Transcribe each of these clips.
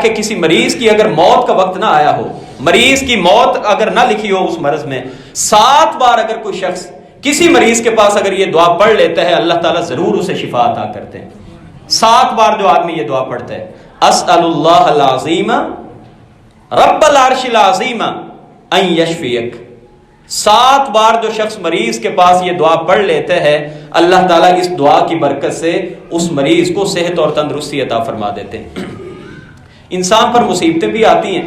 کہ کسی مریض کی اگر موت کا وقت نہ آیا ہو، مریض کی موت اگر نہ لکھی ہو اس مرض میں، 7 بار اگر کوئی شخص کسی مریض کے پاس اگر یہ دعا پڑھ لیتا ہے، اللہ تعالیٰ ضرور اسے شفا عطا کرتے ہیں۔ 7 بار جو آدمی یہ دعا پڑھتا ہے، اسأل اللہ العظیم رب العرش العظیم ان یشفیک، 7 بار جو شخص مریض کے پاس یہ دعا پڑھ لیتے ہیں، اللہ تعالیٰ اس دعا کی برکت سے اس مریض کو صحت اور تندرستی عطا فرما دیتے ہیں۔ انسان پر مصیبتیں بھی آتی ہیں،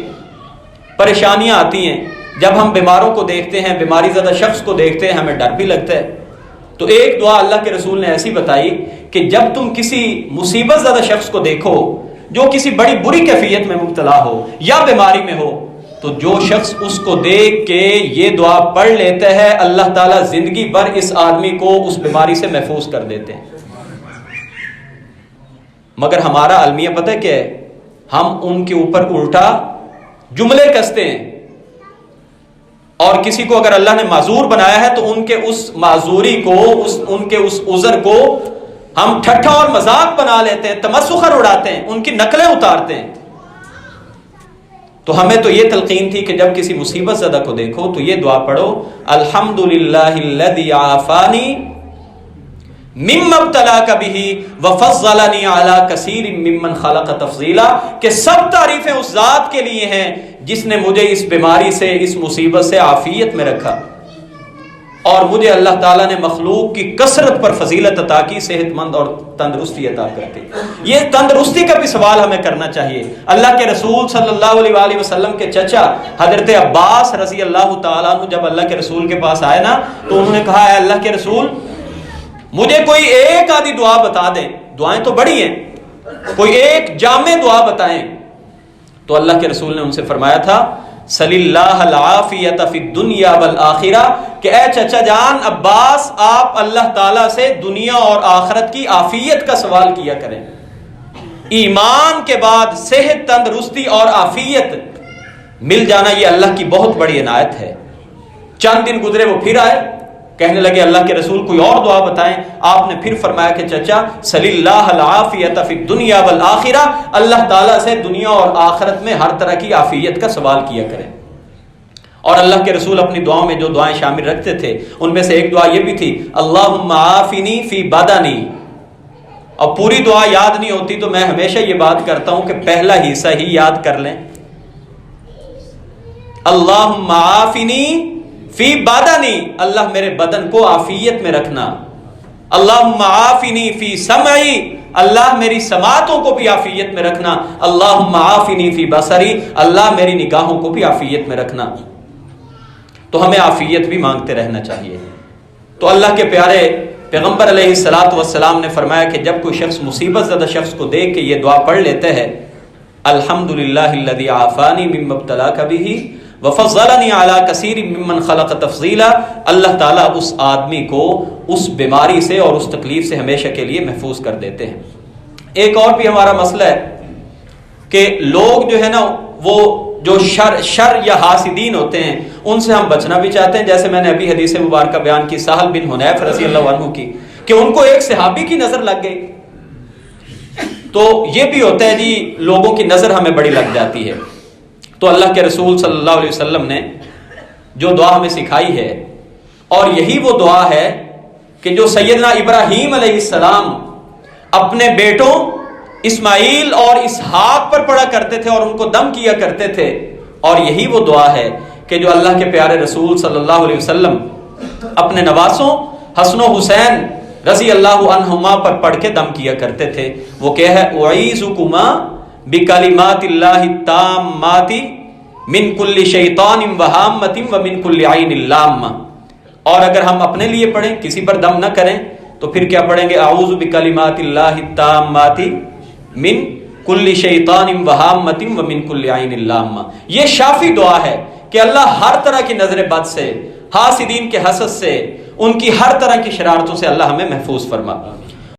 پریشانیاں آتی ہیں، جب ہم بیماروں کو دیکھتے ہیں، بیماری زدہ شخص کو دیکھتے ہیں، ہمیں ڈر بھی لگتا ہے۔ تو ایک دعا اللہ کے رسول نے ایسی بتائی کہ جب تم کسی مصیبت زدہ شخص کو دیکھو جو کسی بڑی بری کیفیت میں مبتلا ہو یا بیماری میں ہو، تو جو شخص اس کو دیکھ کے یہ دعا پڑھ لیتا ہے، اللہ تعالیٰ زندگی بھر اس آدمی کو اس بیماری سے محفوظ کر دیتے ہیں۔ مگر ہمارا المیہ پتہ کیا ہے؟ ہم ان کے اوپر الٹا جملے کستے ہیں، اور کسی کو اگر اللہ نے معذور بنایا ہے تو ان کے اس معذوری کو، ان کے اس عذر کو ہم ٹھٹھا اور مذاق بنا لیتے ہیں، تمسخر اڑاتے ہیں، ان کی نقلیں اتارتے ہیں۔ تو ہمیں تو یہ تلقین تھی کہ جب کسی مصیبت زدہ کو دیکھو تو یہ دعا پڑھو، الحمدللہ الذی عافانی مما ابتلاک بہ وفضلنی علی کثیر ممن خلق تفضیلا، کہ سب تعریفیں اس ذات کے لیے ہیں جس نے مجھے اس بیماری سے، اس مصیبت سے عافیت میں رکھا، اور مجھے اللہ تعالیٰ نے مخلوق کی کثرت پر فضیلت عطا کی، صحت مند اور تندرستی عطا کرتی۔ یہ تندرستی کا بھی سوال ہمیں کرنا چاہیے۔ اللہ کے رسول صلی اللہ علیہ وآلہ وسلم کے چچا حضرت عباس رضی اللہ تعالیٰ عنہ جب اللہ کے رسول کے پاس آئے نا، تو انہوں نے کہا، اے اللہ کے رسول، مجھے کوئی ایک آدھی دعا بتا دیں، دعائیں تو بڑی ہیں، کوئی ایک جامع دعا بتائیں۔ تو اللہ کے رسول نے ان سے فرمایا تھا، صلی اللہ العافیت فی الدنیا والآخرہ، کہ اے چچا جان عباس، آپ اللہ تعالیٰ سے دنیا اور آخرت کی عافیت کا سوال کیا کریں۔ ایمان کے بعد صحت، تندرستی اور عافیت مل جانا یہ اللہ کی بہت بڑی عنایت ہے۔ چند دن گزرے، وہ پھر آئے، کہنے لگے اللہ کے رسول کوئی اور دعا بتائیں۔ آپ نے پھر فرمایا کہ چچا صلی اللہ العافیت فی الدنیا والآخرہ، اللہ تعالیٰ سے دنیا اور آخرت میں ہر طرح کی عافیت کا سوال کیا کریں۔ اور اللہ کے رسول اپنی دعاؤں میں جو دعائیں شامل رکھتے تھے ان میں سے ایک دعا یہ بھی تھی، اللہم عافنی فی بدنی۔ اور پوری دعا یاد نہیں ہوتی تو میں ہمیشہ یہ بات کرتا ہوں کہ پہلا حصہ ہی یاد کر لیں، اللہم عافنی فی بدنی، اللہ میرے بدن کو عافیت میں رکھنا، اللہم عافنی فی سمعی، اللہ میری سماعتوں کو بھی عافیت میں رکھنا، اللہم عافنی فی بصری، اللہ میری نگاہوں کو بھی عافیت میں رکھنا۔ تو ہمیں عافیت بھی مانگتے رہنا چاہیے۔ تو اللہ کے پیارے پیغمبر علیہ الصلوۃ والسلام نے فرمایا کہ جب کوئی شخص مصیبت زدہ شخص کو دیکھ کے یہ دعا پڑھ لیتے ہیں، الحمدللہ الذی عافانی مما ابتلاک بہ وفضلنی علی کثیر ممن خلق تفضیلا، اللہ تعالیٰ اس آدمی کو اس بیماری سے اور اس تکلیف سے ہمیشہ کے لیے محفوظ کر دیتے ہیں۔ ایک اور بھی ہمارا مسئلہ ہے کہ لوگ جو ہے نا، وہ جو شر یا حاسدین ہوتے ہیں ان سے ہم بچنا بھی چاہتے ہیں، جیسے میں نے ابھی حدیث مبارکہ بیان کی سہل بن حنیف رضی اللہ عنہ کی، کہ ان کو ایک صحابی کی نظر لگ گئی۔ تو یہ بھی ہوتا ہے جی، لوگوں کی نظر ہمیں بڑی لگ جاتی ہے۔ تو اللہ کے رسول صلی اللہ علیہ وسلم نے جو دعا ہمیں سکھائی ہے، اور یہی وہ دعا ہے کہ جو سیدنا ابراہیم علیہ السلام اپنے بیٹوں اسماعیل اور اسحاق پر پڑھا کرتے تھے اور ان کو دم کیا کرتے تھے، اور یہی وہ دعا ہے کہ جو اللہ کے پیارے رسول صلی اللہ علیہ وسلم اپنے نواسوں حسن و حسین رضی اللہ عنہما پر پڑھ کے دم کیا کرتے تھے۔ وہ کیا ہے، اعیذکما بکلمات اللہ التامات من کل شیطان وہامۃ ومن کل عین لامہ۔ اور اگر ہم اپنے لیے پڑھیں، کسی پر دم نہ کریں، تو پھر کیا پڑھیں گے، اعوذ بکلمات اللہ التامات من کل شیطان وہامۃ ومن کل عین لامہ۔ یہ شافی دعا ہے کہ اللہ ہر طرح کی نظر بد سے، حاسدین کے حسد سے، ان کی ہر طرح کی شرارتوں سے اللہ ہمیں محفوظ فرما۔